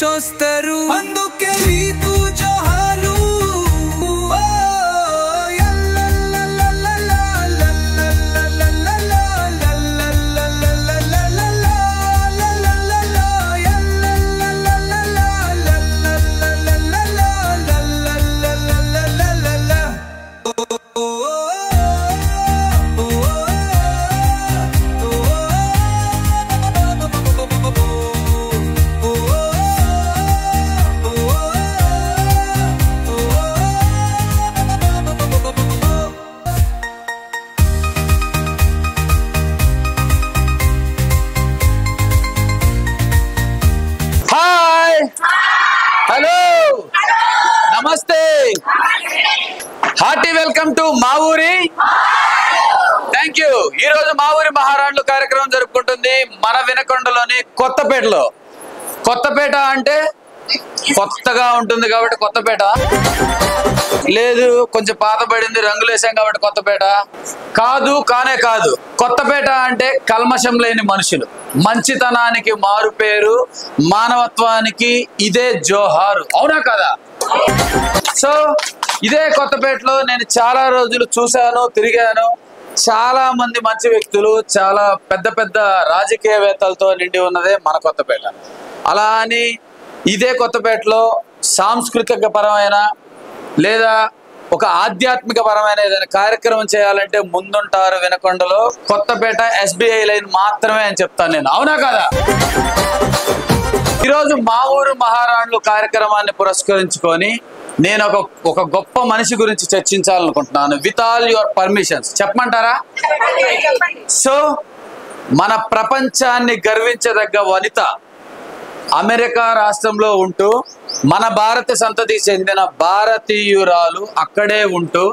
చూస్తారు అందుకే రీతు జోహారు నమస్తే హార్టీ వెల్కమ్ టు మా ఊరి థ్యాంక్ యూ. ఈ రోజు మా ఊరి మహారాణులు కార్యక్రమం జరుపుకుంటుంది మన వినకొండలోని కొత్తపేటలో. కొత్తపేట అంటే కొత్తగా ఉంటుంది కాబట్టి కొత్తపేట లేదు, కొంచెం పాతబడింది రంగులు వేసాం కాబట్టి కొత్తపేట కాదు, కానే కాదు. కొత్తపేట అంటే కల్మషం లేని మనుషులు, మంచితనానికి మారు పేరు, మానవత్వానికి ఇదే జోహారు, అవునా కదా? సో ఇదే కొత్తపేటలో నేను చాలా రోజులు చూశాను, తిరిగాను. చాలా మంది మంచి వ్యక్తులు, చాలా పెద్ద పెద్ద రాజకీయవేత్తలతో నిండి ఉన్నదే మన కొత్తపేట. అలా అని ఇదే కొత్తపేటలో సాంస్కృతిక పరమైన లేదా ఒక ఆధ్యాత్మిక పరమైన ఏదైనా కార్యక్రమం చేయాలంటే ముందుంటారు వినకొండలో కొత్తపేట SBI లైన్ మాత్రమే అని చెప్తాను నేను, అవునా కదా? ఈరోజు మా ఊరు మహారాణులు కార్యక్రమాన్ని పురస్కరించుకొని నేను ఒక గొప్ప మనిషి గురించి చర్చించాలనుకుంటున్నాను. విత్ ఆల్ యువర్ పర్మిషన్స్ చెప్పమంటారా? సో మన ప్రపంచాన్ని గర్వించదగ్గ వనిత, అమెరికా రాష్ట్రంలో ఉంటూ మన భారత సంతతికి చెందిన భారతీయురాలు, అక్కడే ఉంటూ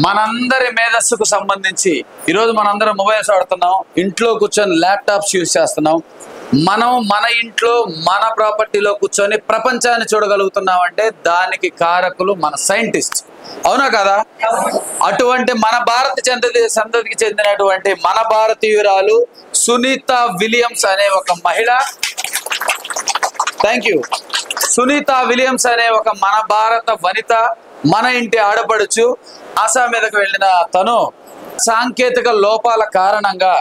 మనందరి మేధస్సుకు సంబంధించి ఈరోజు మనందరం మొబైల్స్ వాడుతున్నాం, ఇంట్లో కూర్చొని ల్యాప్టాప్స్ యూజ్ చేస్తున్నాం. మనం మన ఇంట్లో మన ప్రాపర్టీలో కూర్చొని ప్రపంచాన్ని చూడగలుగుతున్నాం అంటే దానికి కారకులు మన సైంటిస్ట్, అవునా కదా? అటువంటి మన భారత సంతతికి చెందినటువంటి మన భారతీయురాలు సునీత విలియమ్స్ అనే ఒక మహిళ, థ్యాంక్ యూ. సునీత విలియమ్స్ అనే ఒక మన భారత వనిత, మన ఇంటి ఆడపడుచు. ఆశా మీదకు వెళ్ళిన తను సాంకేతిక లోపాల కారణంగా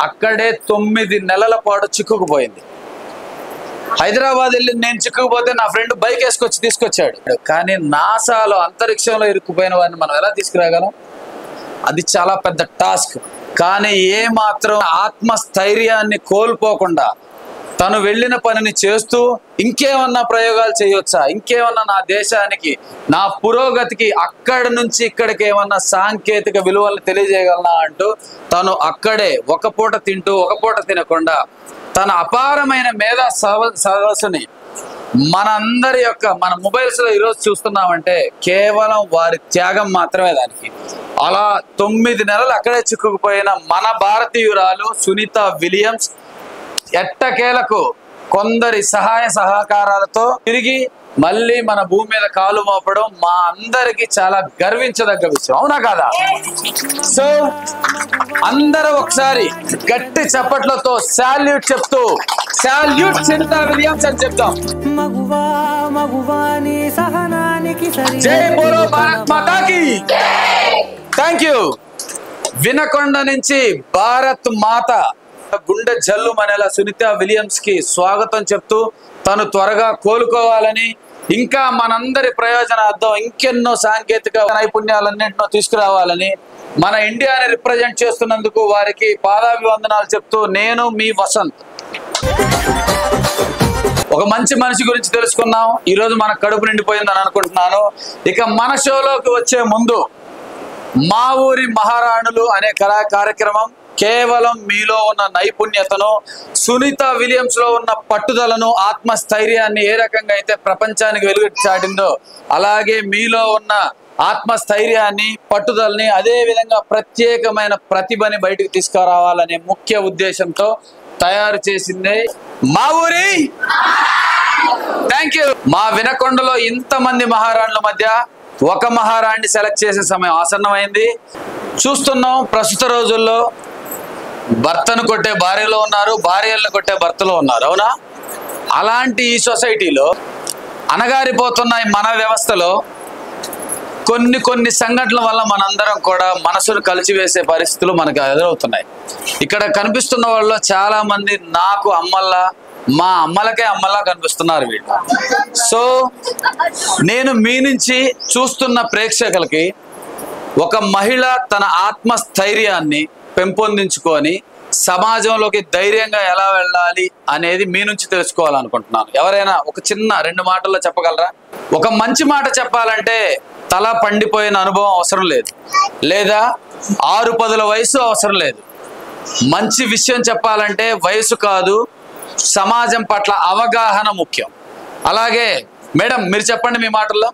అక్కడే 9 నెలల పాటు చిక్కుకుపోయింది. హైదరాబాద్ వెళ్ళి నేను చిక్కుకుపోతే నా ఫ్రెండ్ బైక్ వేసుకొచ్చి తీసుకొచ్చాడు. కానీ నాసాలో అంతరిక్షంలో ఇరుక్కుపోయిన వారిని మనం ఎలా తీసుకురాగలం? అది చాలా పెద్ద టాస్క్. కానీ ఏ మాత్రం ఆత్మస్థైర్యాన్ని కోల్పోకుండా తను వెళ్ళిన పనిని చేస్తూ ఇంకేమన్నా ప్రయోగాలు చేయొచ్చా, ఇంకేమన్నా నా దేశానికి, నా పురోగతికి, అక్కడి నుంచి ఇక్కడికి ఏమన్నా సాంకేతిక విలువలను తెలియజేయగలనా అంటూ తను అక్కడే ఒక పూట తింటూ ఒక పూట తినకుండా తన అపారమైన మేధా సదస్సుని మనందరి యొక్క మన మొబైల్స్ లో ఈరోజు చూస్తున్నామంటే కేవలం వారి త్యాగం మాత్రమే దానికి. అలా 9 నెలలు అక్కడే చిక్కుకుపోయిన మన భారతీయురాలు సునీత విలియమ్స్ ఎట్టకేలకు కొందరి సహాయ సహకారాలతో తిరిగి మళ్ళీ మన భూమి మీద కాలు మోపడం మా అందరికి చాలా గర్వించదగ్గ విషయం, అవునా కాదా? సో అందరూ ఒకసారి గట్టి చప్పట్లతో సాల్యూట్ చెప్తూ సాల్యూట్ సునీత విలియమ్స్ అని చెప్తాం. జై బోలో భారత్ మాతాకి. Thank you. వినకొండ నుంచి భారత్ మాత గుండె జల్లు మనేలా సునీత విలియమ్స్ కి స్వాగతం చెప్తూ తను త్వరగా కోలుకోవాలని, ఇంకా మనందరి ప్రయోజనార్థం ఇంకెన్నో సాంకేతిక నైపుణ్యాలన్నింటినో తీసుకురావాలని, మన ఇండియాని రిప్రజెంట్ చేస్తున్నందుకు వారికి పాదాభివందనాలు చెప్తూ నేను మీ వసంత్. ఒక మంచి మనిషి గురించి తెలుసుకున్నాం. ఈరోజు మన కడుపు నిండిపోయిందని అనుకుంటున్నాను. ఇక మన షోలోకి వచ్చే ముందు మా ఊరి మహారాణులు అనే కార్యక్రమం కేవలం మీలో ఉన్న నైపుణ్యతను, సునీత విలియమ్స్ లో ఉన్న పట్టుదలను, ఆత్మస్థైర్యాన్ని ఏ రకంగా అయితే ప్రపంచానికి వెలుగు చాటిందో అలాగే మీలో ఉన్న ఆత్మస్థైర్యాన్ని, పట్టుదలని, అదే విధంగా ప్రత్యేకమైన ప్రతిభని బయటకు తీసుకురావాలనే ముఖ్య ఉద్దేశంతో తయారు చేసిందే మా ఊరి. Thank you. మా వినకొండలో ఇంతమంది మహారాణుల మధ్య ఒక మహారాణిని సెలెక్ట్ చేసే సమయం ఆసన్నమైంది. చూస్తున్నాం ప్రస్తుత రోజుల్లో భర్తను కొట్టే భార్యలో ఉన్నారు, భార్యలను కొట్టే భర్తలో ఉన్నారు, అవునా? అలాంటి ఈ సొసైటీలో అణగారిపోతున్న మన వ్యవస్థలో కొన్ని సంఘటనల వల్ల మనందరం కూడా మనసును కలిచివేసే పరిస్థితులు మనకు ఎదురవుతున్నాయి. ఇక్కడ కనిపిస్తున్న వాళ్ళలో చాలా మంది నాకు అమ్మల్లా, మా అమ్మలకే అమ్మలా కనిపిస్తున్నారు వీళ్ళు. సో నేను మీ నుంచి చూస్తున్న ప్రేక్షకులకి ఒక మహిళ తన ఆత్మస్థైర్యాన్ని పెంపొందించుకొని సమాజంలోకి ధైర్యంగా ఎలా వెళ్ళాలి అనేది మీ నుంచి తెలుసుకోవాలనుకుంటున్నాను. ఎవరైనా ఒక చిన్న 2 మాటల్లో చెప్పగలరా? ఒక మంచి మాట చెప్పాలంటే తల పండిపోయిన అనుభవం అవసరం లేదు, లేదా 6-10 వయసు అవసరం లేదు. మంచి విషయం చెప్పాలంటే వయసు కాదు, సమాజం పట్ల అవగాహన ముఖ్యం. అలాగే మేడం మీరు చెప్పండి మీ మాటల్లో.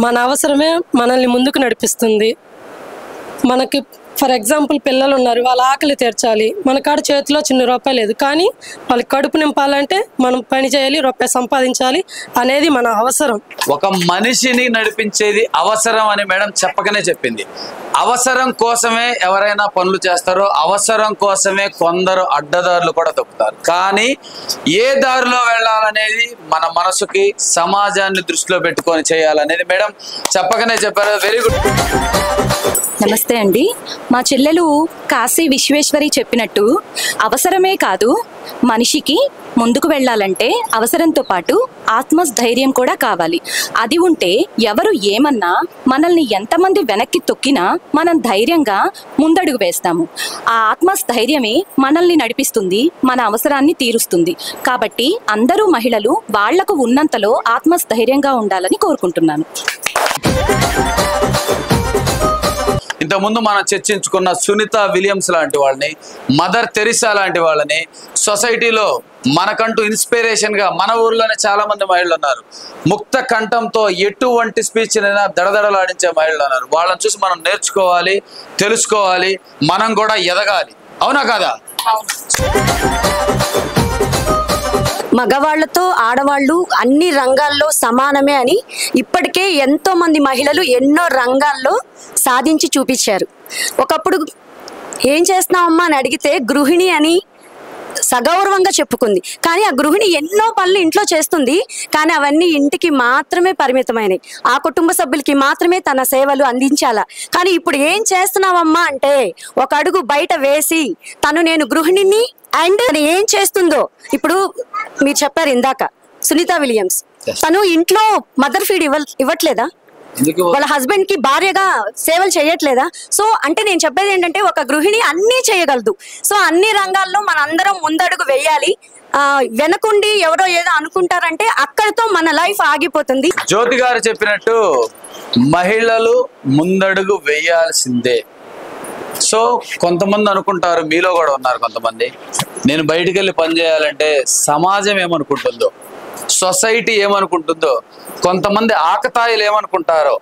మన అవసరమే మనల్ని ముందుకు నడిపిస్తుంది. మనకి ఫర్ ఎగ్జాంపుల్ పిల్లలు ఉన్నారు, వాళ్ళ ఆకలి తీర్చాలి, మన కాడ చేతిలో చిన్న రూపాయి లేదు, కానీ వాళ్ళకి కడుపు నింపాలంటే మనం పని చేయాలి, రూపాయి సంపాదించాలి అనేది మన అవసరం. ఒక మనిషిని నడిపించేది అవసరం అని మేడం చెప్పకనే చెప్పింది. అవసరం కోసమే ఎవరైనా పనులు చేస్తారో, అవసరం కోసమే కొందరు అడ్డదారులు కూడా తొక్కుతారు. కానీ ఏ దారిలో వెళ్ళాలనేది మన మనసుకి, సమాజాన్ని దృష్టిలో పెట్టుకొని చేయాలనేది మేడం చెప్పకనే చెప్పారు. Very good. నమస్తే అండి. మా చెల్లెలు కాశీ విశ్వేశ్వరి చెప్పినట్టు అవసరమే కాదు, మనిషికి ముందుకు వెళ్ళాలంటే అవసరంతో పాటు ఆత్మస్థైర్యం కూడా కావాలి. అది ఉంటే ఎవరు ఏమన్నా, మనల్ని ఎంతమంది వెనక్కి తొక్కినా మనం ధైర్యంగా ముందడుగు వేస్తాము. ఆ ఆత్మస్థైర్యమే మనల్ని నడిపిస్తుంది, మన అవసరాన్ని తీరుస్తుంది. కాబట్టి అందరూ మహిళలు వాళ్లకు ఉన్నంతలో ఆత్మస్థైర్యంగా ఉండాలని కోరుకుంటున్నాను. ఇంతకుముందు మనం చర్చించుకున్న సునీత విలియమ్స్ లాంటి వాళ్ళని, మదర్ తెరిసా లాంటి వాళ్ళని, సొసైటీలో మనకంటూ ఇన్స్పిరేషన్ గా మన ఊర్లోనే చాలా మంది మహిళలు ఉన్నారు. ముక్త కంఠంతో ఎటువంటి స్పీచ్ అయినా దడదడలాడించే మహిళలు ఉన్నారు. వాళ్ళని చూసి మనం నేర్చుకోవాలి, తెలుసుకోవాలి, మనం కూడా ఎదగాలి. అవునా కాదా? మగవాళ్లతో ఆడవాళ్ళు అన్ని రంగాల్లో సమానమే అని ఇప్పటికే ఎంతో మంది మహిళలు ఎన్నో రంగాల్లో సాధించి చూపించారు. ఒకప్పుడు ఏం చేస్తున్నావమ్మా అని అడిగితే గృహిణి అని సగౌరవంగా చెప్పుకుంది. కానీ ఆ గృహిణి ఎన్నో పనులు ఇంట్లో చేస్తుంది, కానీ అవన్నీ ఇంటికి మాత్రమే పరిమితమైనవి, ఆ కుటుంబ సభ్యులకి మాత్రమే తన సేవలు అందించాలా. కానీ ఇప్పుడు ఏం చేస్తున్నావమ్మా అంటే ఒక అడుగు బయట వేసి నేను గృహిణిని అండ్ ఏం చేస్తుందో, ఇప్పుడు మీరు చెప్పారు ఇందాక సునీత విలియమ్స్, తను ఇంట్లో మదర్ ఫీడ్ ఇవ్వట్లేదా? వాళ్ళ హస్బెండ్ కి భార్యగా సేవలు చేయట్లేదా? సో అంటే నేను చెప్పేది ఏంటంటే ఒక గృహిణి అన్నీ చేయగలదు. సో అన్ని రంగాల్లో మనందరం ముందడుగు వేయాలి. వెనకుండి ఎవరో ఏదో అనుకుంటారంటే అక్కడితో మన లైఫ్ ఆగిపోతుంది. జ్యోతి గారు చెప్పినట్టు మహిళలు ముందడుగు వేయాల్సిందే. సో కొంతమంది అనుకుంటారు, మీలో కూడా ఉన్నారు కొంతమంది, నేను బయటికి వెళ్ళి పని చేయాలంటే సమాజం ఏమనుకుంటుందో, సొసైటీ ఏమనుకుంటుందో, కొంతమంది ఆకతాయిలు ఏమనుకుంటారో,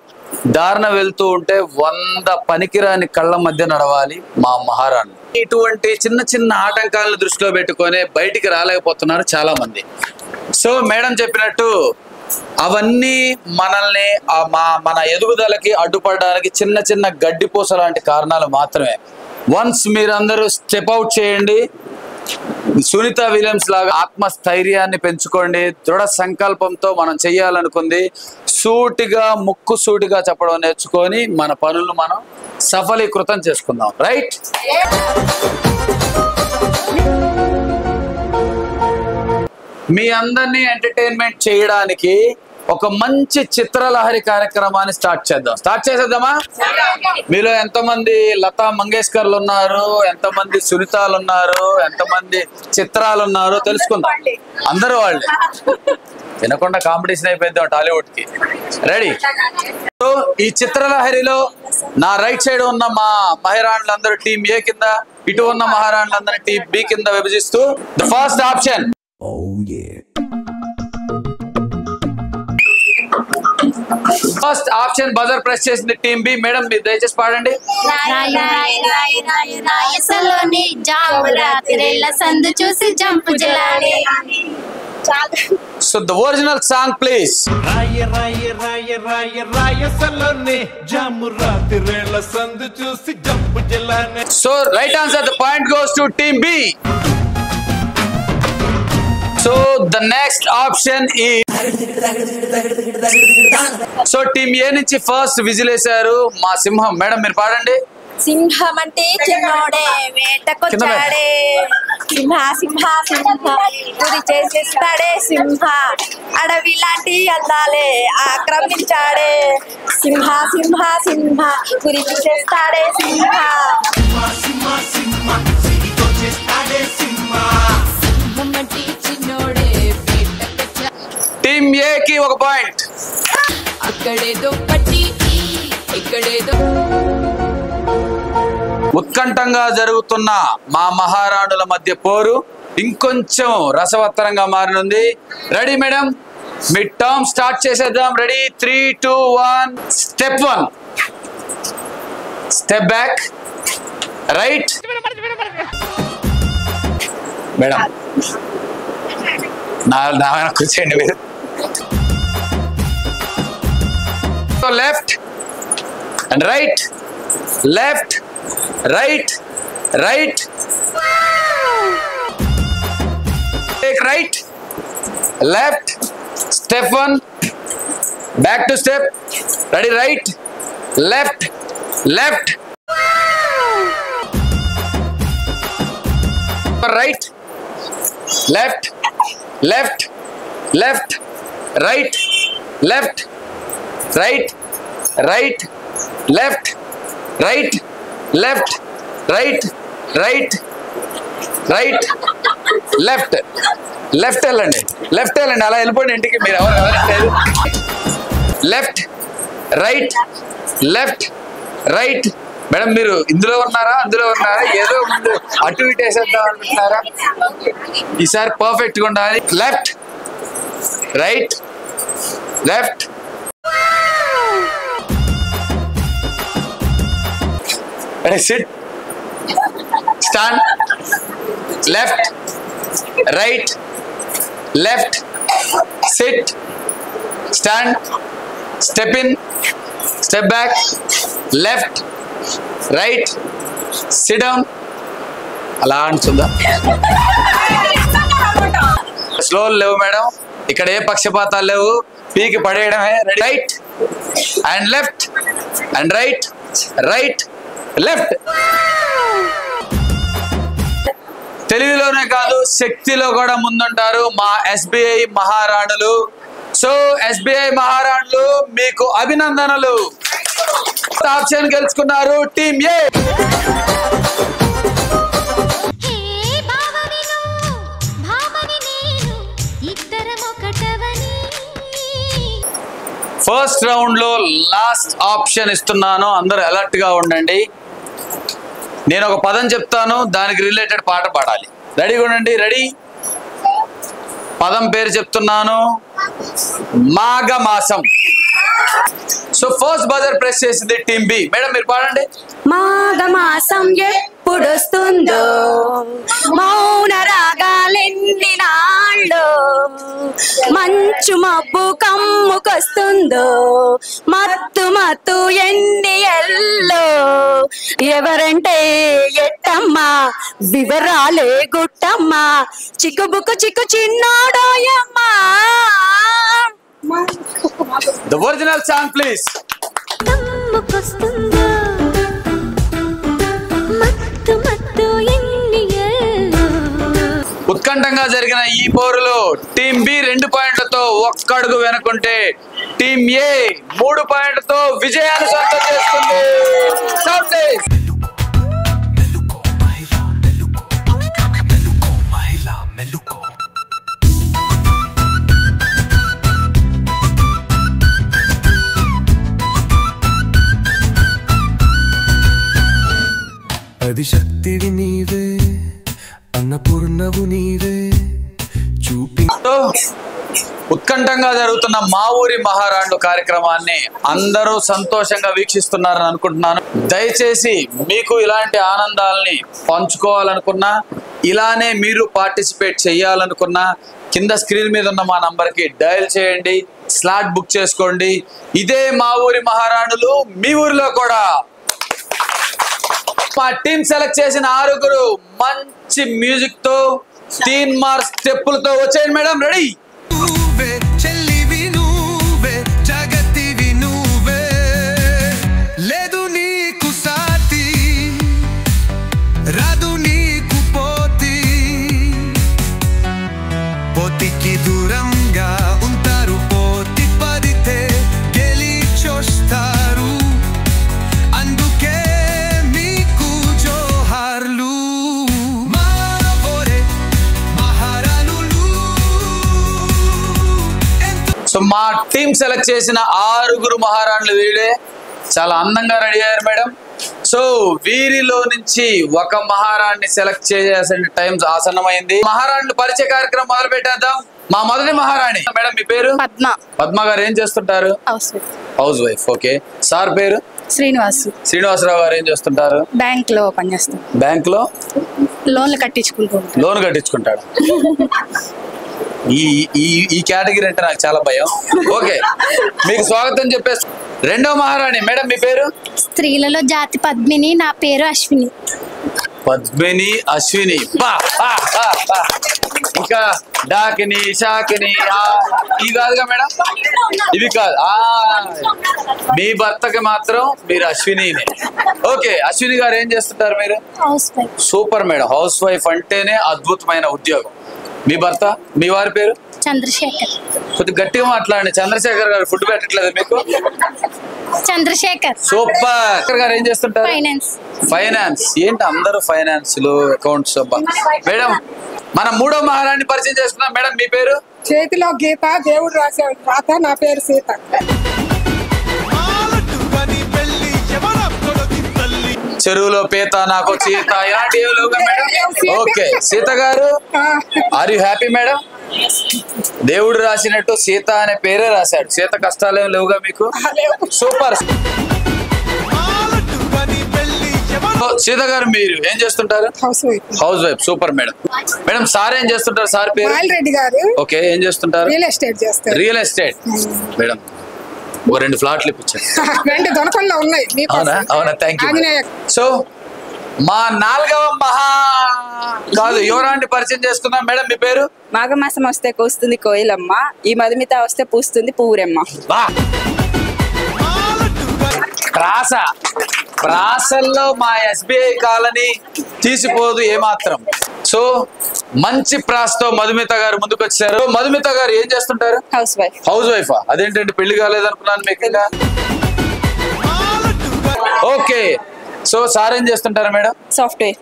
దారిన వెళ్తూ ఉంటే 100 పనికిరాని కళ్ళ మధ్య నడవాలి మా మహారాణి. ఇటువంటి చిన్న ఆటంకాలను దృష్టిలో పెట్టుకొని బయటికి రాలేకపోతున్నారు చాలా మంది. సో మేడం చెప్పినట్టు అవన్నీ మనల్ని మన ఎదుగుదలకి అడ్డుపడడానికి చిన్న గడ్డిపూస లాంటి కారణాలు మాత్రమే. వన్స్ మీరందరూ స్టెప్ అవుట్ చేయండి, సునీత విలియమ్స్ లాగా ఆత్మస్థైర్యాన్ని పెంచుకోండి. దృఢ సంకల్పంతో మనం చెయ్యాలనుకుంది ముక్కు సూటిగా చెప్పడం నేర్చుకొని మన పనులు మనం సఫలీకృతం చేసుకుందాం. రైట్? మీ అందరినీ ఎంటర్టైన్మెంట్ చేయడానికి ఒక మంచి చిత్రలహరి కార్యక్రమాన్ని స్టార్ట్ చేసేద్దామా? మీలో ఎంతమంది లతా మంగేష్కర్లు ఉన్నారు, ఎంతమంది సునీతాలు ఉన్నారు, ఎంతమంది చిత్రాలు ఉన్నారు తెలుసుకుందాం. అందరూ వాళ్ళే. వినకుండా కాంపిటీషన్ అయిపోయింది టాలీవుడ్ కి. రెడీ? సో ఈ చిత్రలహరిలో నా రైట్ సైడ్ ఉన్న మా మహారాణులందరూ టీం ఏ కింద, ఇటు ఉన్న మహారాణులందరూ టీం బి కింద విభజిస్తూ the first option. First option buzzer press చేసింది టీం బి. మేడం మీరు దయచేసి పాడండి. So the original song please. So right answer, the point goes to team B. So the next option ఈ సో టీమ్ ఏ నుంచి first whistle వేశారు మా సింహం. Madam మీరు పాడండి. సింహం అంటే చిన్నోడే వేటకొచ్చాడే, సింహ సింహ సింహ గురి చేసేస్తాడే సింహ, అడవి లాంటి అందాలే ఆక్రమించాడే, సింహ సింహ సింహ గురి చేస్తాడే సింహ. టీమ్ ఏ కి ఒక పాయింట్. అక్కడేదో పట్టి ఇక్కడేదో. ఉత్కంఠంగా జరుగుతున్న మా మహారాణుల మధ్య పోరు ఇంకొంచెం రసవత్తరంగా మారనుంది. రెడీ మేడం, మీ టర్మ్ స్టార్ట్ చేసేద్దాం. Ready 3, 2, 1. Step 1, step back, right. Madam నా కూర్చోండి మీరు. Left and right, left right, right, take right, left, step 1, back to step, ready, right, left, left, right, left, left, left, right, left, right, right, left, right, left, right, right, right, left, left వెళ్ళండి, left వెళ్ళండి, అలా వెళ్ళిపోండి ఇంటికి. మీరు ఎవరు కదలట్లేదు. Left, right, left, right. Madam మీరు ఇందులో ఉన్నారా అందులో ఉన్నారా, ఏదో ముందు అటు ఇటు వేసేద్దాం అనుకుంటున్నారా? ఈసారి పర్ఫెక్ట్గా ఉండాలి. Left, right, left, SIT, stand, left, right, left, SIT, stand, step in, step back, left, right, SIT down. అలా అంటుందా? స్లో లేవు మేడం, ఇక్కడ ఏ పక్షపాతాలు లేవు, పీకి పడేయడమే. Right and left and right, right, left. తెలివిలోనే కాదు శక్తిలో కూడా ముందుంటారు మా ఎస్బీఐ మహారాణులు. సో ఎస్బీఐ మహారాణులు మీకు అభినందనలు. ఆప్షన్ గెలుచుకున్నారు టీమ్ ఏ. ఫస్ట్ రౌండ్ లో లాస్ట్ ఆప్షన్ ఇస్తున్నాను, అందరూ అలర్ట్ గా ఉండండి. నేను ఒక పదం చెప్తాను, దానికి రిలేటెడ్ పాట పాడాలి. రెడీగా ఉండండి. రెడీ, పదం పేరు చెప్తున్నాను, మాఘమాసం. సో ఫస్ట్ బజర్ ప్రెస్ చేసింది టీమ్ బి. మేడం మీరు పాడండి. మాఘమాసం ఎప్పుడొస్తుందో, మౌన రాగాలెన్ని నాళ్ళు, మంచు మబ్బు కమ్ముకొస్తుందో, మత్తు మత్తు ఎన్ని ఎల్లో, ఎవరంటే ఎట్టమ్మా వివరాలే గుట్టమ్మా, చిక్కుబుక్కు చిక్కు చిన్నోడోయమ్మా. The original song please. ఉత్కంఠంగా జరిగిన ఈ పోరులో టీమ్ బి 2 పాయింట్లతో ఒక్కడుగు వెనుకుంటే టీమ్ ఏ 3 పాయింట్లతో విజయాన్ని సొంతం చేసుకుంది. అది శక్తివి నీవే, అన్నపూర్ణవు నీవే, చూపి. ఉత్కంఠంగా జరుగుతున్న మా ఊరి మహారాణులు కార్యక్రమాన్ని అందరూ సంతోషంగా వీక్షిస్తున్నారని అనుకుంటున్నాను. దయచేసి మీకు ఇలాంటి ఆనందాలని పంచుకోవాలనుకున్నా, ఇలానే మీరు పార్టిసిపేట్ చేయాలనుకున్నా, కింద స్క్రీన్ మీద ఉన్న మా నంబర్కి డయల్ చేయండి, స్లాట్ బుక్ చేసుకోండి. ఇదే మా ఊరి మహారాణులు మీ ఊరిలో కూడా. మా టీం సెలెక్ట్ చేసిన 6 మంచి మ్యూజిక్ తో 3 మార్క్స్ స్టెప్పులతో వచ్చేయండి మేడం. రెడీ? నువ్వే చెల్లివి నువ్వే జగతివి నువ్వే లేదు నీకు సాటి రాదు నీకు పోతి పోతికి దూరంగా ఉంటారు పోతి పడితే గెలిచొస్తారు అందుకే మీకు జోహార్లు సో మా టీం సెలెక్ట్ చేసిన 6 మహారాణులు వీడే చాలా అందంగా రెడీ అయ్యారు మేడం. సో వీరిలో నుంచి ఒక మహారాణిని సెలెక్ట్ చేయాల్సిన టైం ఆసన్నమైంది. మహారాణులు పరిచయ కార్యక్రమం మొదలు పెట్టేద్దాం. మా మొదటి మహారాణి మేడం, మీ పేరు? పద్మ. పద్మ గారు ఏం చేస్తుంటారు? House wife. ఓకే. సార్ పేరు? శ్రీనివాసరావు గారు ఏం చేస్తుంటారు? బ్యాంక్ లో పనిచేస్తాం. బ్యాంక్ లో లోన్లు కట్టించుకుంటాడు. ఈ కేటగిరీ అంటే నాకు చాలా భయం. ఓకే, మీకు స్వాగతం చెప్పేసి రెండో మహారాణి మేడం, మీ పేరు? స్త్రీలలో జాతి పద్మిని, నా పేరు అశ్విని. పద్మిని, అశ్విని. ఇంకా డాకిని, షాకిని ఇవి కాదుగా మేడం? ఇవి కాదు. మీ భర్తకి మాత్రం మీరు అశ్వినినే. ఓకే, అశ్విని గారు ఏం చేస్తుంటారు మీరు? House wife. Super madam. House wife అంటేనే అద్భుతమైన ఉద్యోగం. మీ భర్త, మీ వారి పేరు? చంద్రశేఖర్. కొద్దిగా గట్టిగా మాట్లాడండి. చంద్రశేఖర్ గారు ఫుడ్ పెట్టట్లేదు మీకు? చంద్రశేఖర్. సూపర్ గారు ఏం చేస్తుంటారు? ఫైనాన్స్. ఏంటి అందరూ ఫైనాన్స్ లో అకౌంట్స్? మేడం, మన మూడో మహారాణి పరిచయం చేస్తున్నాం. మేడం, మీ పేరు? చేతిలో గీత, దేవుడు రాశాడు రాత, నా పేరు సీత. చెరువులో పీత, నాకు చీత, ఇలాంటి ఓకే. సీత గారు, ఆర్ యు హ్యాపీ మేడం? దేవుడు రాసినట్టు సీత అనే పేరే రాశాడు. సీత కష్టాలేం లేవుగా మీకు? సూపర్. సీత గారు మీరు ఏం చేస్తుంటారు? House wife. Super madam. Madam, sir ఏం చేస్తుంటారు? సార్ పేరు? రెడ్డి గారు. ఓకే, ఏం చేస్తుంటారు? Real estate. మేడం, 2 ఫ్లాట్లు ఇప్పించారు. 2 దొనపల్లో ఉన్నాయి. అవునా, థ్యాంక్ యూ. సో మా 4వ యువరాణి పరిచయం చేసుకుందాం. మేడం, మీ పేరు? మాఘమాసం వస్తే కూస్తుంది కోయిలమ్మ, ఈ మధుమిత వస్తే పూస్తుంది పూరెమ్మ. ప్రాసల్లో మా SBI కాలనీ తీసిపోదు ఏమాత్రం. సో మంచి ప్రాసతో మధుమిత గారు ముందుకు వచ్చారు. మధుమిత గారు ఏం చేస్తుంటారు? House wife. హౌస్ వైఫా? అదేంటంటే పెళ్లి కాలేదనుకున్నాను మీకు. ఓకే. సో సార్ ఏం చేస్తుంటారు మేడం? సాఫ్ట్వేర్.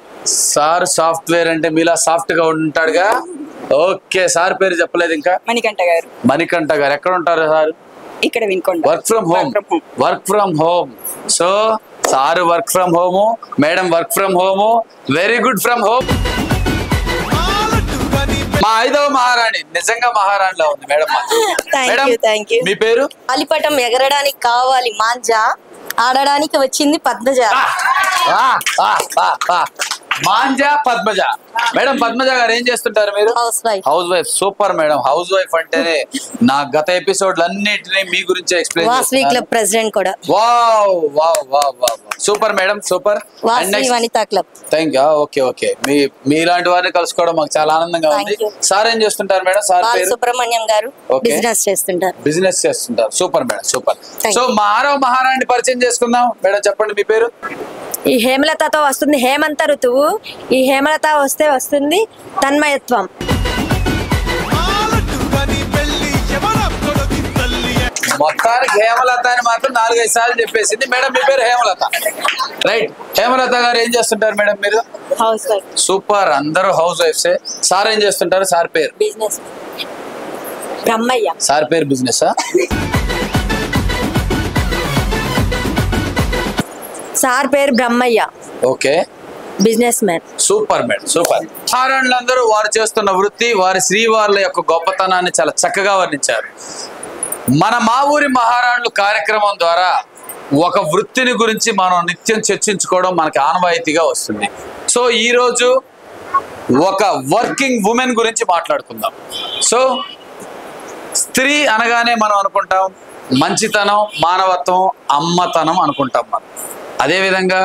సార్ సాఫ్ట్వేర్ అంటే మీలా సాఫ్ట్ గా ఉంటాడుగా. ఓకే, సార్ పేరు చెప్పలేదు ఇంకా? మణికంఠ గారు. మణికంఠ గారు ఎక్కడ ఉంటారు సార్? ఇక్కడ వినుకోండి. Work from home. So sir work from home, madam work from home. Very good from home. మా 5వ మహారాణి నిజంగా మహారాణిలా ఉంది మేడం. మేడం, మీ పేరు? గాలిపటం ఎగరడానికి కావాలి మాంజా, ఆడడానికి వచ్చింది పద్మజ. మాంజా పద్మజ. మేడం, పద్మజ గారు ఏం చేస్తుంటారు మీరు? House wife. House wife. Super madam. House wife అంటేనే నా గత ఎపిసోడ్లు అన్నిటినీ మీ గురించి ఎక్స్ప్లెయిన్ వాసవి క్లబ్ ప్రెసిడెంట్ కూడా. Wow wow wow wow. Super madam, super. Vasavi Vanitha club. Thank you. Okay okay, మీలాంటి వారిని కలుసుకోవడం మాకు చాలా ఆనందంగా ఉంది. సార్ ఏం చేస్తుంటారు మేడం? సార్ పేరు? సుబ్రహ్మణ్యం గారు. బిజినెస్ చేస్తుంటారు. Super madam, super. సో మా 6వ మహారాణి పరిచయం చేసుకుందాం. మేడం చెప్పండి, మీ పేరు? ఈ హేమలతతో వస్తుంది హేమంత ఋతువు, ఈ హేమలత వస్తే వస్తుంది తన్మయత్వం. మొత్తానికి హేమలత అని మాత్రం 4-5 సార్లు చెప్పేసింది. మేడం, మీ పేరు హేమలత, రైట్? హేమలత గారు ఏం చేస్తుంటారు మేడం మీరు? House wife. సూపర్, అందరూ హౌస్ వైఫ్సే. సార్ ఏం చేస్తుంటారు? సార్ పేరు? బిజినెస్. బ్రహ్మయ్య. సార్ పేరు బిజినెసా? సార్ పేరు Brahmaiah. Okay, business man. Super madam, super. మహారాణులందరూ వారు చేస్తున్న వృత్తి, వారి శ్రీవార్ల యొక్క గొప్పతనాన్ని చాలా చక్కగా వర్ణించారు. మన మా ఊరి మహారాణులు కార్యక్రమం ద్వారా ఒక వృత్తిని గురించి మనం నిత్యం చర్చించుకోవడం మనకి ఆనవాయితీగా వస్తుంది. సో ఈరోజు ఒక వర్కింగ్ ఉమెన్ గురించి మాట్లాడుకుందాం. సో స్త్రీ అనగానే మనం అనుకుంటాం మంచితనం, మానవత్వం, అమ్మతనం అనుకుంటాం మనం. అదేవిధంగా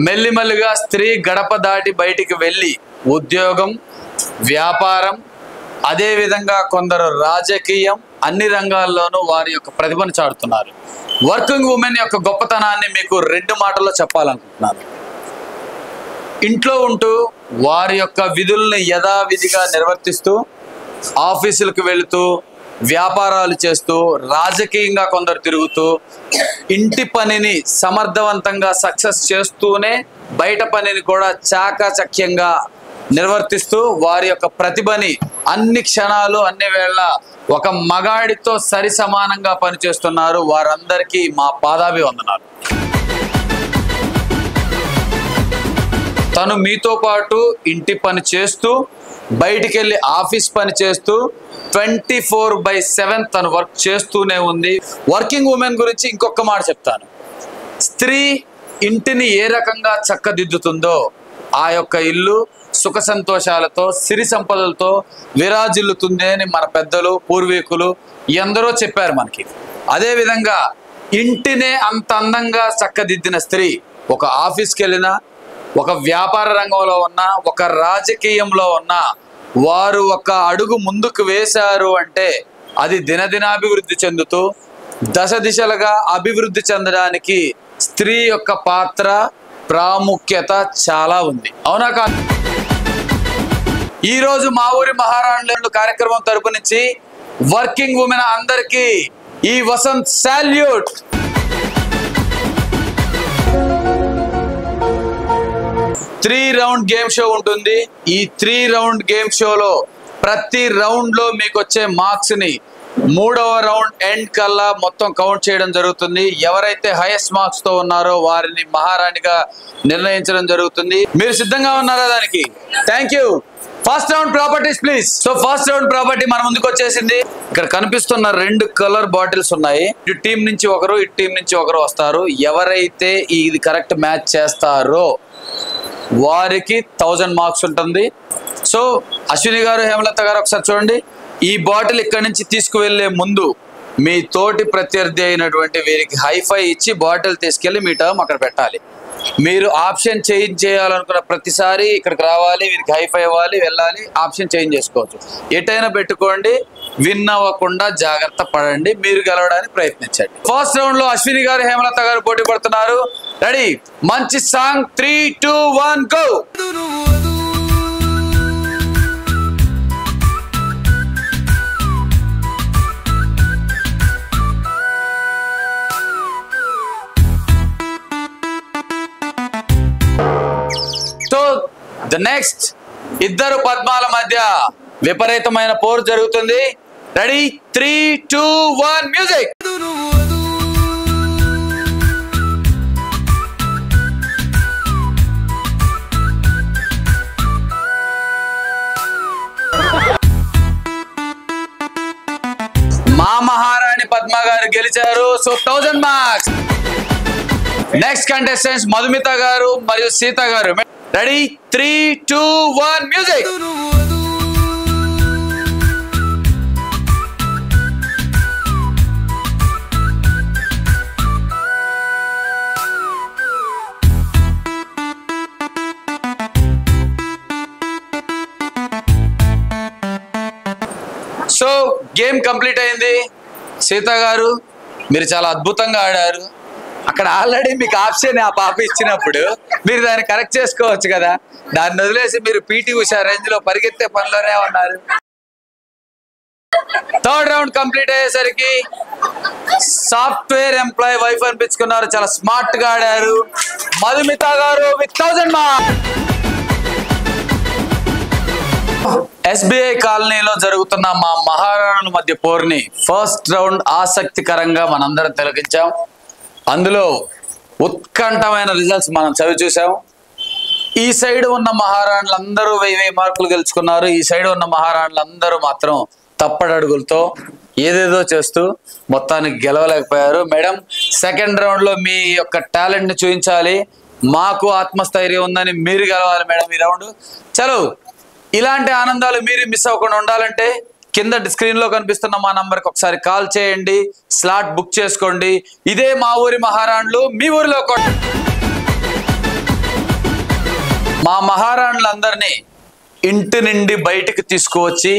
మెల్లిమెల్లిగా స్త్రీ గడప దాటి బయటికి వెళ్ళి ఉద్యోగం, వ్యాపారం, అదే విధంగా కొందరు రాజకీయం, అన్ని రంగాల్లోనూ వారి యొక్క ప్రతిభను చాటుతున్నారు. వర్కింగ్ ఉమెన్ యొక్క గొప్పతనాన్ని మీకు 2 మాటల్లో చెప్పాలనుకుంటున్నాను. ఇంట్లో ఉంటూ వారి యొక్క విధుల్ని యథావిధిగా నిర్వర్తిస్తూ, ఆఫీసులకు వెళుతూ, వ్యాపారాలు చేస్తూ, రాజకీయంగా కొందరు తిరుగుతూ, ఇంటి పనిని సమర్థవంతంగా సక్సెస్ చేస్తూనే బయట పనిని కూడా చాకచక్యంగా నిర్వర్తిస్తూ వారి యొక్క ప్రతిభని అన్ని క్షణాలు అన్ని వేళ ఒక మగాడితో సరి సమానంగా పనిచేస్తున్నారు. వారందరికీ మా పాదాభివందనాలు. తను మీతో పాటు ఇంటి పని చేస్తూ, బయటికి వెళ్ళి ఆఫీస్ పని చేస్తూ 24/7 తను వర్క్ చేస్తూనే ఉంది. వర్కింగ్ ఉమెన్ గురించి ఇంకొక మాట చెప్తాను. స్త్రీ ఇంటిని ఏ రకంగా చక్కదిద్దుతుందో ఆ యొక్క ఇల్లు సుఖ సంతోషాలతో, సిరి సంపదలతో విరాజిల్లుతుంది అని మన పెద్దలు, పూర్వీకులు ఎందరో చెప్పారు మనకి. అదేవిధంగా ఇంటినే అంత అందంగా చక్కదిద్దిన స్త్రీ ఒక ఆఫీస్కి వెళ్ళినా, ఒక వ్యాపార రంగంలో ఉన్నా, ఒక రాజకీయంలో ఉన్నా, వారు ఒక అడుగు ముందుకు వేశారు అంటే అది దినదినాభివృద్ధి చెందుతూ దశ దిశలుగా అభివృద్ధి చెందడానికి స్త్రీ యొక్క పాత్ర, ప్రాముఖ్యత చాలా ఉంది. అవునా కాదు? ఈరోజు మా ఊరి మహారాణులు కార్యక్రమం తరపు నుంచి వర్కింగ్ ఉమెన్ అందరికీ ఈ Vasant salute. Three round game show ఉంటుంది. ఈ 3 రౌండ్ గేమ్ షోలో ప్రతి రౌండ్ లో మీకు వచ్చే మార్క్స్ ని 3వ రౌండ్ ఎండ్ కల్లా మొత్తం కౌంట్ చేయడం జరుగుతుంది. ఎవరైతే హైయెస్ట్ మార్క్స్ తో ఉన్నారో వారిని మహారాణిగా నిర్ణయించడం జరుగుతుంది. మీరు సిద్ధంగా ఉన్నారా దానికి? Thank you. First round properties please. So first round property మన ముందుకు వచ్చేసింది. ఇక్కడ కనిపిస్తున్న 2 కలర్ బాటిల్స్ ఉన్నాయి. ఇటు టీం నుంచి ఒకరు, ఇటు టీం నుంచి ఒకరు వస్తారు. ఎవరైతే ఇది కరెక్ట్ మ్యాచ్ చేస్తారో వారికి 1000 మార్క్స్ ఉంటుంది. సో అశ్విని గారు, హేమలత గారు ఒకసారి చూడండి. ఈ బాటిల్ ఇక్కడి నుంచి తీసుకువెళ్లే ముందు మీ తోటి ప్రత్యర్థి అయినటువంటి వీరికి హైఫై ఇచ్చి బాటిల్ తీసుకెళ్లి మీ టర్మ్ అక్కడ పెట్టాలి. మీరు ఆప్షన్ చేంజ్ చేయాలనుకున్న ప్రతిసారి ఇక్కడికి రావాలి, వీరికి హైఫై ఇవ్వాలి, వెళ్ళాలి, ఆప్షన్ చేంజ్ చేసుకోవచ్చు. ఎటైనా పెట్టుకోండి, విన్ అవ్వకుండా జాగ్రత్త పడండి. మీరు గెలవడానికి ప్రయత్నించండి. ఫస్ట్ రౌండ్ లో అశ్విని గారు, హేమలత గారు పోటీ పడుతున్నారు. రెడీ? మంచి song. 3, 2, 1 go. So the next ఇద్దరు పద్మాల మధ్య విపరీతమైన పోరు జరుగుతుంది. రెడీ? 3, 2, 1 మ్యూజిక్. మా మహారాణి పద్మ గారు గెలిచారు. So 1000 marks. Next contestants Madhumita గారు మరియు సీత గారు. Ready? 3, 2, 1 music. So game complete అయింది. సీత గారు, మీరు చాలా అద్భుతంగా ఆడారు. అక్కడ ఆల్రెడీ మీకు ఆప్షన్ ఆ పాప ఇచ్చినప్పుడు మీరు దాన్ని కరెక్ట్ చేసుకోవచ్చు కదా. దాన్ని వదిలేసి మీరు పీటీ ఉషా రేంజ్ లో పరిగెత్తే పనిలోనే ఉన్నారు. థర్డ్ రౌండ్ కంప్లీట్ అయ్యేసరికి సాఫ్ట్వేర్ ఎంప్లాయీ వైఫ్ అనిపించుకున్నారు. చాలా స్మార్ట్ గా ఆడారు. మధుమిత గారు విత్ 1000 మార్క్స్. ఎస్బీఐ కాలనీలో జరుగుతున్న మా మహారాణుల మధ్య పోరుని ఫస్ట్ రౌండ్ ఆసక్తికరంగా మనందరం తిలకించాం. అందులో ఉత్కంఠమైన రిజల్ట్స్ మనం చదివి చూసాం. ఈ సైడ్ ఉన్న మహారాణులందరూ 1000 మార్కులు గెలుచుకున్నారు. ఈ సైడ్ ఉన్న మహారాణులందరూ మాత్రం తప్పడడుగులతో ఏదేదో చేస్తూ మొత్తానికి గెలవలేకపోయారు. మేడం, సెకండ్ రౌండ్ లో మీ యొక్క టాలెంట్ ని చూపించాలి. మాకు ఆత్మస్థైర్యం ఉందని మీరు గెలవాలి మేడం ఈ రౌండ్. చలో, ఇలాంటి ఆనందాలు మీరు మిస్ అవ్వకుండా ఉండాలంటే కింద స్క్రీన్ లో కనిపిస్తున్న మా నంబర్కి ఒకసారి కాల్ చేయండి, స్లాట్ బుక్ చేసుకోండి. ఇదే మా ఊరి మహారాణులు మీ ఊరిలో మా మహారాణులందరినీ ఇంటి నుండి బయటికి తీసుకువచ్చి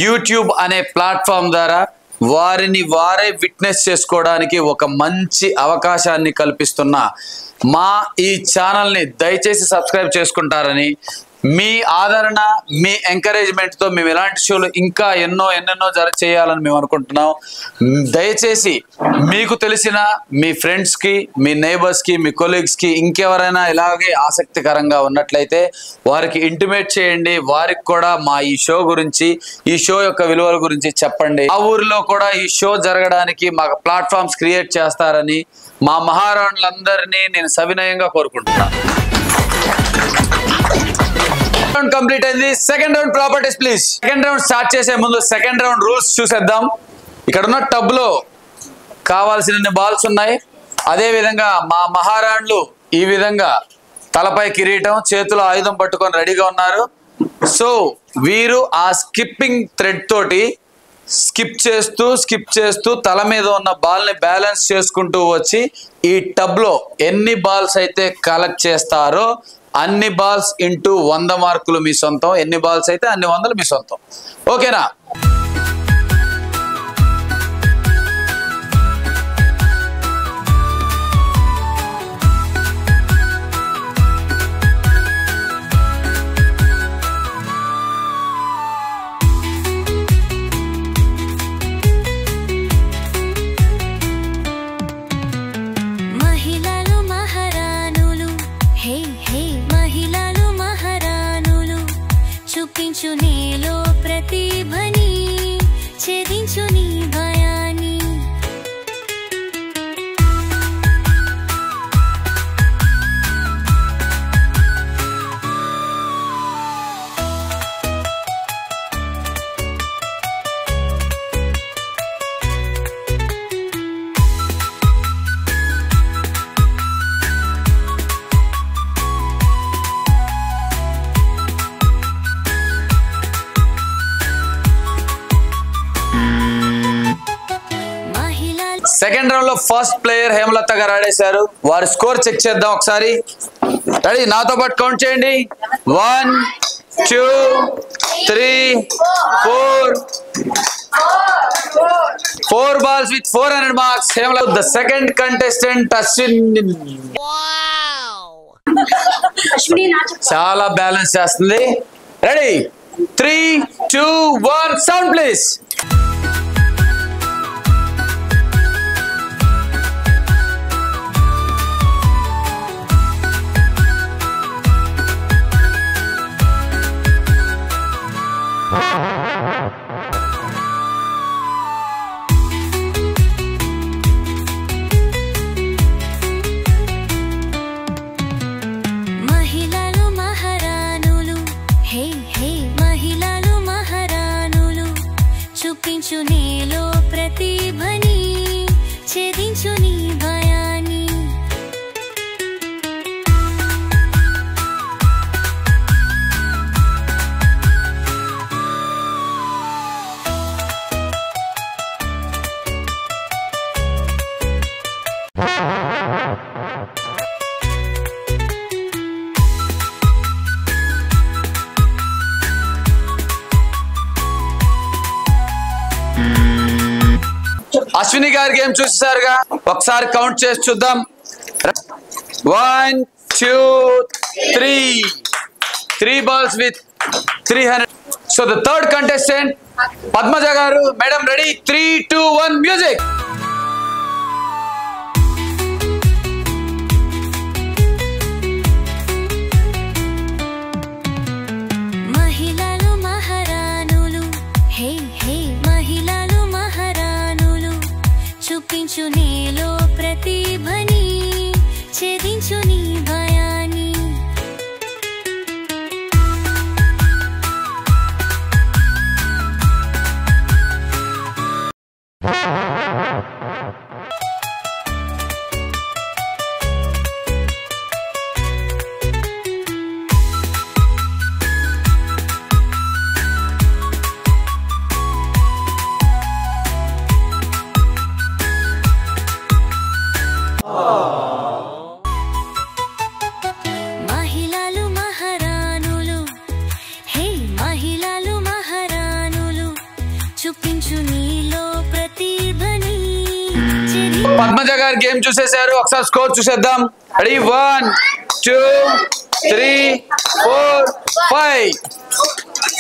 యూట్యూబ్ అనే ప్లాట్ఫామ్ ద్వారా వారిని వారే విట్నెస్ చేసుకోవడానికి ఒక మంచి అవకాశాన్ని కల్పిస్తున్న మా ఈ ఛానల్ని దయచేసి సబ్స్క్రైబ్ చేసుకుంటారని, మీ ఆదరణ, మీ ఎంకరేజ్మెంట్తో మేము ఇలాంటి షోలు ఇంకా ఎన్నెన్నో చేయాలని మేము అనుకుంటున్నాం. దయచేసి మీకు తెలిసిన మీ ఫ్రెండ్స్కి, మీ నైబర్స్కి, మీ కొలీగ్స్కి ఇంకెవరైనా ఇలాగే ఆసక్తికరంగా ఉన్నట్లయితే వారికి ఇంటిమేట్ చేయండి. వారికి కూడా మా ఈ షో గురించి, ఈ షో యొక్క విలువల గురించి చెప్పండి. ఆ ఊరిలో కూడా ఈ షో జరగడానికి మాకు ప్లాట్ఫామ్స్ క్రియేట్ చేస్తారని మా మహారాణులందరినీ నేను సవినయంగా కోరుకుంటున్నాను. కంప్లీట్ అయింది. Second round properties please. Second round start చేసే ముందు సెకండ్ రౌండ్ రూల్స్ చూసేద్దాం. ఇక్కడ ఉన్న టబ్ లో కావాల్సిన బాల్స్ ఉన్నాయి. అదే విధంగా మా మహారాణులు ఈ విధంగా తలపై కిరీటం, చేతిలో ఆయుధం పట్టుకొని రెడీగా ఉన్నారు. సో వీరు ఆ స్కిప్పింగ్ థ్రెడ్ తోటి స్కిప్ చేస్తూ తల మీద ఉన్న బాల్ ని బ్యాలెన్స్ చేసుకుంటూ వచ్చి ఈ టబ్ లో ఎన్ని బాల్స్ అయితే కలెక్ట్ చేస్తారో అన్ని బాల్స్ ఇంటూ 100 మార్కులు మీ సొంతం. ఎన్ని బాల్స్ అయితే అన్ని 100 మీ సొంతం. ఓకేనా? చూపించు నీలో ప్రతిభని, ఛేదించు నీ భయాన్ని. సెకండ్ రౌండ్ లో ఫస్ట్ ప్లేయర్ హేమలత గారు ఆడేశారు. వారి స్కోర్ చెక్ చేద్దాం ఒకసారి. రెడీ? నాతో పాటు కౌంట్ చేయండి. 1 2 3 4 4 balls with 400 marks. Hemlata, the second contestant, Ashwini. చాలా బ్యాలెన్స్ చేస్తుంది. రెడీ? 3 2 1 sound please. మహిళలు మహారాణులు, హే హే మహిళలు మహారాణులు, చూపించు నీలో ప్రతిభని, ఛేదించు నీ భయాన్ని. అశ్విని గారి గేమ్ చూసేసారుగా, ఒకసారి కౌంట్ చేసి చూద్దాం. 1 2 3 balls with 300. So the third contestant, Padmaja garu, madam, ready? 3 2 1 music. మహిళలు మహారాణులు, హే హే మహిళలు మహారాణులు, చూపించు నీలో ప్రతిభని, ఛేదించు నీ భయాన్ని. పద్మజ గారు గేమ్ చూసేశారు, ఒకసారి స్కోర్ చూసేద్దాం. రెడీ 1 2 3 4 5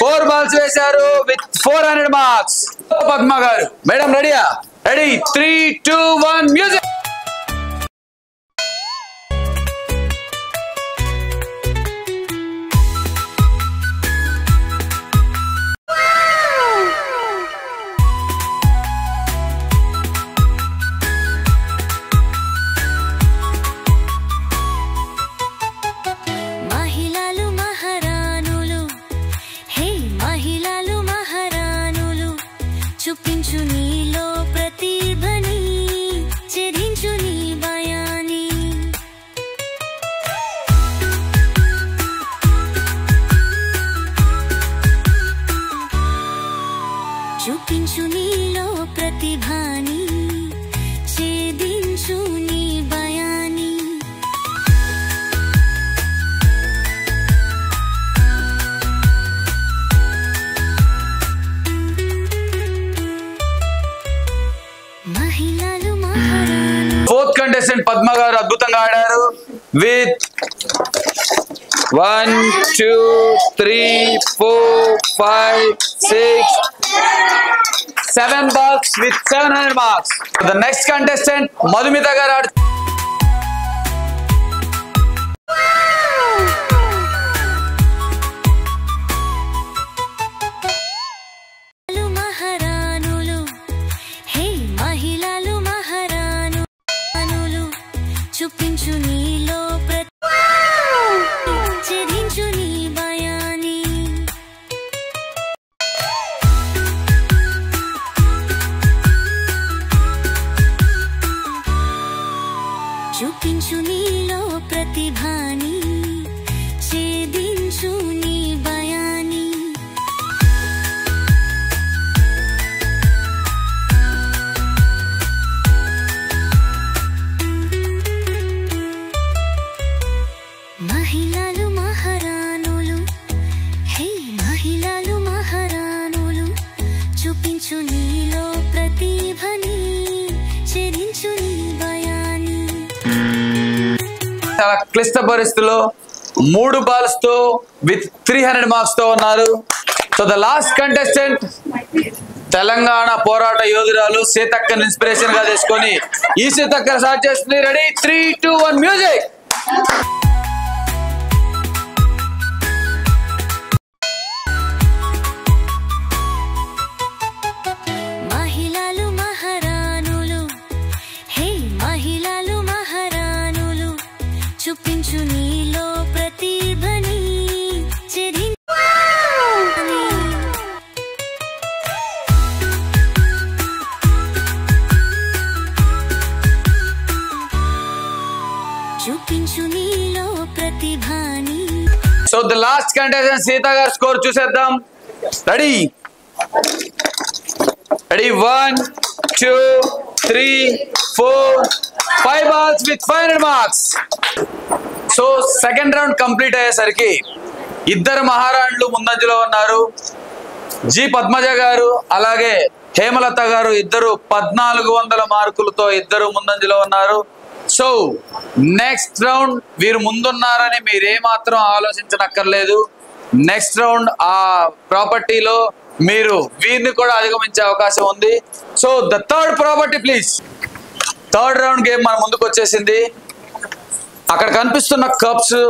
4 బాల్స్ వేశారు విత్ 400 మార్క్స్. పద్మ గారు మేడం రెడీయా? Ready 3 2 1 music. చూపించు నీలో ప్రతిభని, చెరించు నీ భయాన్ని. చూపించు నీలో ప్రతిభని, ఛేదించు నీ భయాన్ని. ఫోర్త్ కంటెస్టెంట్ పద్మ గారు అద్భుతంగా ఆడారు with 1 2 3 4 5 6 7 balls with 700 marks. The next contestant Madhumita గారు ఆడు. చూపించు నీలో చెరించు నీ భయాన్ని. చూపించు నీలో ప్రతిభని, ఛేదించు నీ భయాన్ని. మహిళలు మహారాణులు, హే మహిళలు మహారాణులు, చూపించు నీలో ప్రతిభని, చెరించు నీ భయాన్ని. చాలా క్లిష్ట పరిస్థితుల్లో 3 balls తో విత్ 300 marks తో ఉన్నారు. So the last contestant Telangana పోరాట యోధురాలు సీతక్కని ఇన్స్పిరేషన్ గా తీసుకొని ఈ సీతక్క స్టార్ట్ చేస్తుంది. Ready 3 2 1 music. మహిళలు మహారాణులు, హే మహిళలు మహారాణులు, చూపించు నీలో ప్రతిభని, చెరించు. చూపించు నీలో ప్రతిభని. So the last contestant Sita గారు స్కోర్ చూసేద్దాం. Ready 1 2 3 4 5 balls with 500 marks. So second round complete అయ్యేసరికి ఇద్దరు మహారాణులు ముందంజలో ఉన్నారు. జి పద్మజ గారు అలాగే హేమలత గారు ఇద్దరు 1400 మార్కులతో ఇద్దరు ముందంజలో ఉన్నారు. సో నెక్స్ట్ రౌండ్ వీరు ముందున్నారని మీరేమాత్రం ఆలోచించనక్కర్లేదు. నెక్స్ట్ రౌండ్ ఆ ప్రాపర్టీలో మీరు వీరిని కూడా అధిగమించే అవకాశం ఉంది. So the third property please. Third round game మన ముందుకు వచ్చేసింది. అక్కడ కనిపిస్తున్న కప్స్,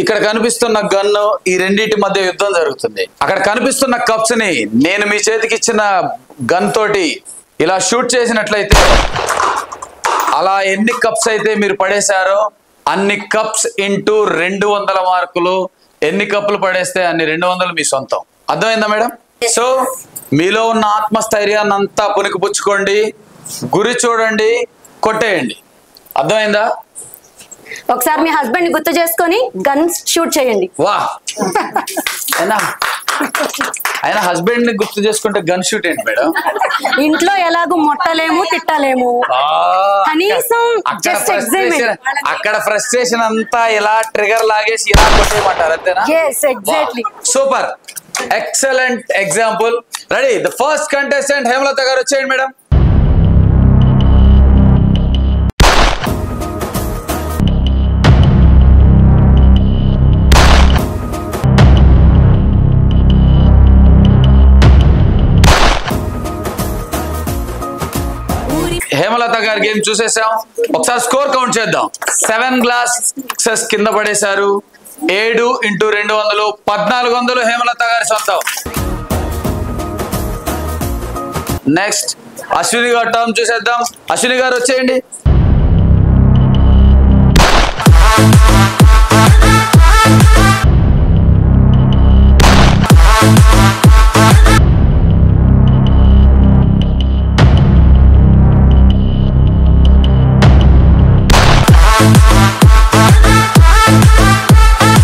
ఇక్కడ కనిపిస్తున్న గన్ను, ఈ రెండింటి మధ్య యుద్ధం జరుగుతుంది. అక్కడ కనిపిస్తున్న కప్స్ ని నేను మీ చేతికి ఇచ్చిన గన్ తోటి ఇలా షూట్ చేసినట్లయితే అలా ఎన్ని కప్స్ అయితే మీరు పడేశారో అన్ని కప్స్ ఇంటూ 200 మార్కులు. ఎన్ని కప్పులు పడేస్తే అన్ని 200 మీ సొంతం. అర్థమైందా మేడం? సో మీలో ఉన్న ఆత్మస్థైర్యాన్ని అంతా పుణికిపుచ్చుకోండి, గురి చూడండి, కొట్టేయండి. అర్థమైందా? ఒకసారి మీ హస్బెండ్ ని గుర్తు చేసుకొని గన్ షూట్ చేయండి. వా ఆయన హస్బెండ్ ని గుర్తు చేసుకుంటే గన్ షూట్ ఏంటి మేడం? ఇంట్లో ఎలాగో మొట్టలేము తిట్టలేము, కనీసం జస్ట్ ఎగ్జామిన్. అక్కడ ఫ్రస్ట్రేషన్ అంతా ఇలా ట్రిగర్ లాగేసి ఇలా కొట్టేయమంటారు అంతేనా? yes exactly. Super, excellent example. Ready, the first contestant Hemalatha గారు వచ్చేయండి మేడం. హేమలత గారి గేమ్ చూసేసాం. ఒకసారి స్కోర్ కౌంట్ చేద్దాం. 7 గ్లాసెస్ కింద పడేశారు. 7 × 200 1400 హేమలత గారి సొంతం. నెక్స్ట్ అశ్విని గారి టర్మ్ చూసేద్దాం. అశ్విని గారు వచ్చేయండి.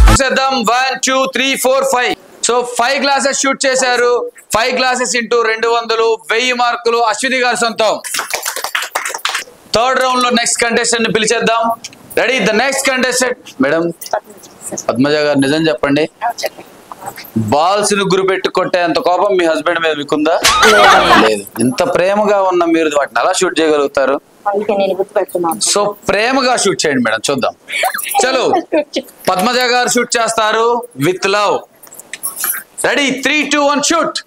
చూసేద్దాం. 1 2 3 4 5. సో 5 గ్లాసెస్ షూట్ చేశారు. 5 గ్లాసెస్ × 200 1000 మార్కులు అశ్విని గారి సొంతం. థర్డ్ రౌండ్ లో నెక్స్ట్ కంటెస్టెంట్ ని పిలిచేద్దాం. Ready? The next contestant madam Padmaja గారు, నిజం చెప్పండి, బాల్స్ ని గురి పెట్టి కొట్టేంత కోపం మీ హస్బెండ్ మీద మీకుందా? లేదు. ఇంత ప్రేమగా ఉన్న మీరు వాటిని ఎలా షూట్ చేయగలుగుతారు? సో ప్రేమగా షూట్ చేయండి మేడం, చూద్దాం. చలో, పద్మజ గారు షూట్ చేస్తారు with love. Ready? 3 2 1 shoot.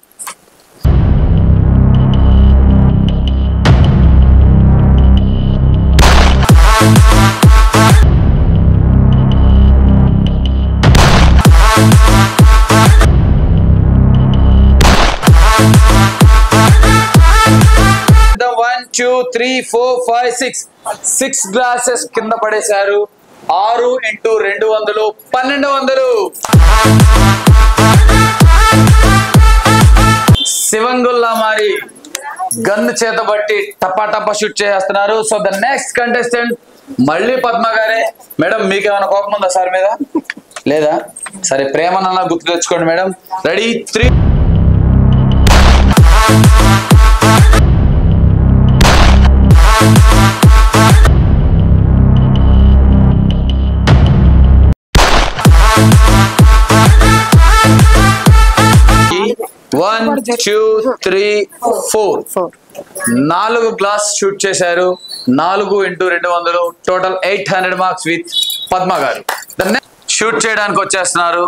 One, 2, 3, 4, 5, 6. 6 glasses కింద పడేశారు. 6 × 200 1200. శివంగుల్లా మారి గన్ను చేతబట్టి టపా టపా షూట్ చేస్తున్నారు. సో ద నెక్స్ట్ కంటెస్టెంట్ మళ్ళీ పద్మ గారే. మేడం మీకేమైనా కోపం ఉందా సార్ మీద? లేదా? సరే, ప్రేమనన్నా గుర్తు తెచ్చుకోండి మేడం. రెడీ? 3 1 2 3 4. 4 గ్లాస్ షూట్ చేశారు. 4 × 200 టోటల్ 800 మార్క్స్ విత్ పద్మ గారు. షూట్ చేయడానికి వచ్చేస్తున్నారు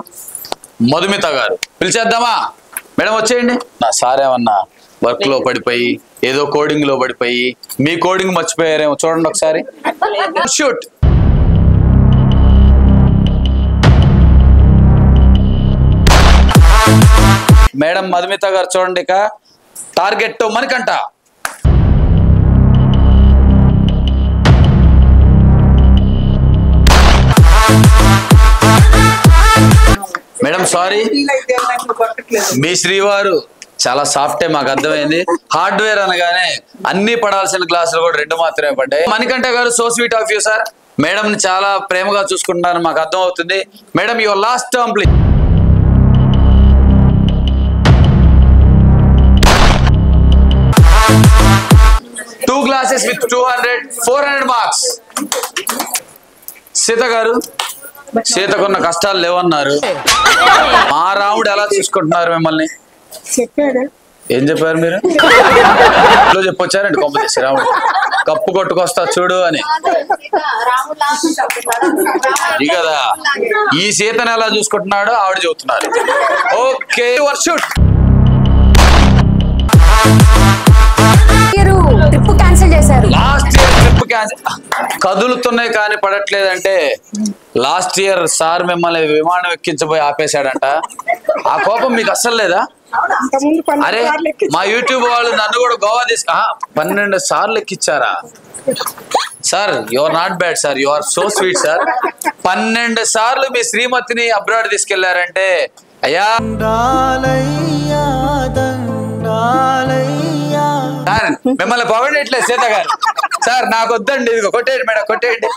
మధుమిత గారు. పిలిచేద్దామా? మేడం వచ్చేయండి. నా సార్ ఏమన్నా వర్క్ లో పడిపోయి ఏదో కోడింగ్ లో పడిపోయి మీ కోడింగ్ మర్చిపోయారేమో, చూడండి ఒకసారి. షూట్. మేడం మధుమిత గారు చూడండి. ఇక టార్గెట్ మనకంట. మేడం సారీ, మీ శ్రీవారు చాలా సాఫ్టే, మాకు అర్థమైంది. హార్డ్వేర్ అనగానే అన్ని పడాల్సిన గ్లాసులు కూడా 2 మాత్రమే పడ్డాయి. మణికంఠ గారు, so sweet of you sir. Madam ని చాలా ప్రేమగా చూసుకుంటున్నారు, మాకు అర్థం అవుతుంది. Madam your last term please. Two glasses with 200, 400 marks. Sita గారు, సీతకున్న కష్టాలు లేవన్నారు. మా రాముడు ఎలా చూసుకుంటున్నారు మిమ్మల్ని? చెప్పాడు. ఏం చెప్పారు మీరు? చెప్పొచ్చారండి కొంప చేసి రాముడు కప్పు కొట్టుకొస్తా చూడు అని. ఇది కదా ఈ సీతను ఎలా చూసుకుంటున్నాడో ఆవిడ చెబుతున్నారు. Okay, shoot. ట్రిప్ క్యాన్సిల్ చేశారు. Last year trip cancel. కదులుతున్నాయి కానీ పడట్లేదంటే లాస్ట్ ఇయర్ సార్ మిమ్మల్ని విమానం ఎక్కించబోయి ఆపేశాడంట. ఆ కోపం మీకు అస్సలు లేదా? అరే మా యూట్యూబ్ వాళ్ళు నన్ను కూడా గోవా 12 సార్లు ఎక్కిచ్చారా sir? You are not bad sir, you are so sweet sir. 12 సార్లు మీ శ్రీమతిని అబ్రాడ్ తీసుకెళ్లారంటే అయ్యా మిమ్మల్ని పొగడట్లేదు సీత గారు. సార్ నాకు వద్దండి, ఇది కొట్టేయండి మేడం, కొట్టేయండి.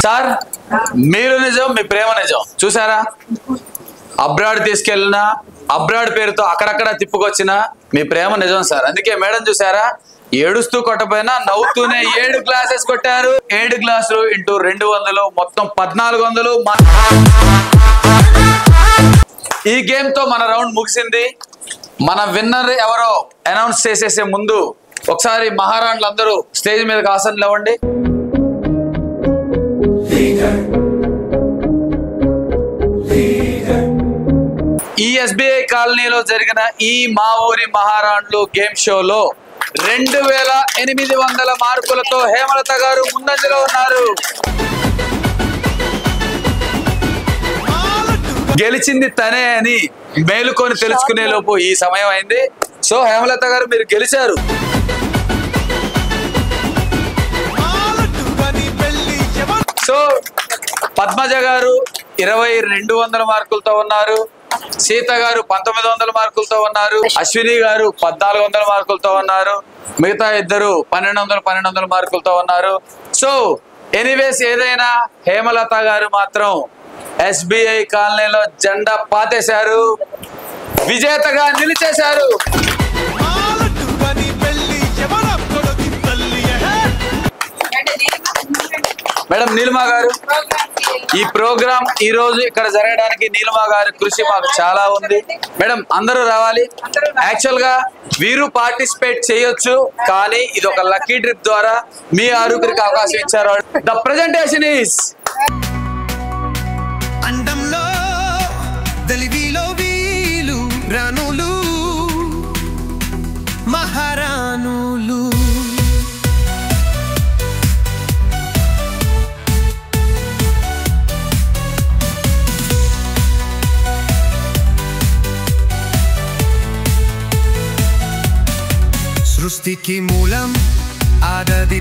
సార్ మీరు నిజం, మీ ప్రేమ నిజం. చూసారా? అబ్రాడ్ తీసుకెళ్ళినా, అబ్రాడ్ పేరుతో అక్కడక్కడ తిప్పుకొచ్చిన మీ ప్రేమ నిజం సార్. అందుకే మేడం చూసారా, ఏడుస్తూ కొట్టపోయినా నవ్వుతూనే 7 గ్లాసెస్ కొట్టారు. 7 గ్లాసులు × 200 మొత్తం 1400. ఈ గేమ్ తో మన రౌండ్ ముగిసింది. మన విన్నర్ ఎవరో అనౌన్స్ చేసేసే ముందు ఒకసారి మహారాణులందరూ స్టేజ్ మీదకి ఆసనలు ఇవ్వండి. ఈ ఎస్బీఐ కాలనీలో జరిగిన ఈ మా ఊరి మహారాణులు గేమ్ షోలో 2800 మార్కులతో హేమలత గారు ముందంజలో ఉన్నారు. గెలిచింది తనే అని మేలుకొని తెలుసుకునే లోపు ఈ సమయం అయింది. సో హేమలత గారు మీరు గెలిచారు. సో పద్మజ గారు 2200 మార్కులతో ఉన్నారు. సీత గారు 1900 మార్కులతో ఉన్నారు. అశ్విని గారు 1400 మార్కులతో ఉన్నారు. మిగతా ఇద్దరు 1200 మార్కులతో ఉన్నారు. సో ఎనీవేస్ ఏదైనా హేమలత గారు మాత్రం ఎస్బీఐ కాలనీలో జెండా పాతేశారు, విజేతగా నిలిచేశారు. మేడం నీలిమా గారు, ఈ ప్రోగ్రామ్ ఈ రోజు ఇక్కడ జరగడానికి నీలిమా గారి కృషి మాకు చాలా ఉంది. మేడం అందరూ రావాలి. యాక్చువల్ గా వీరు పార్టిసిపేట్ చేయొచ్చు, కానీ ఇది ఒక లక్కీ ట్రిప్ ద్వారా మీ ఆరుగురికి అవకాశం ఇచ్చారు. ద ప్రెజెంటేషన్ ఈస్ అండంలో దలివిలో వీలు రాణులు మహారాణులు. సృష్టికి మూలం ఆదది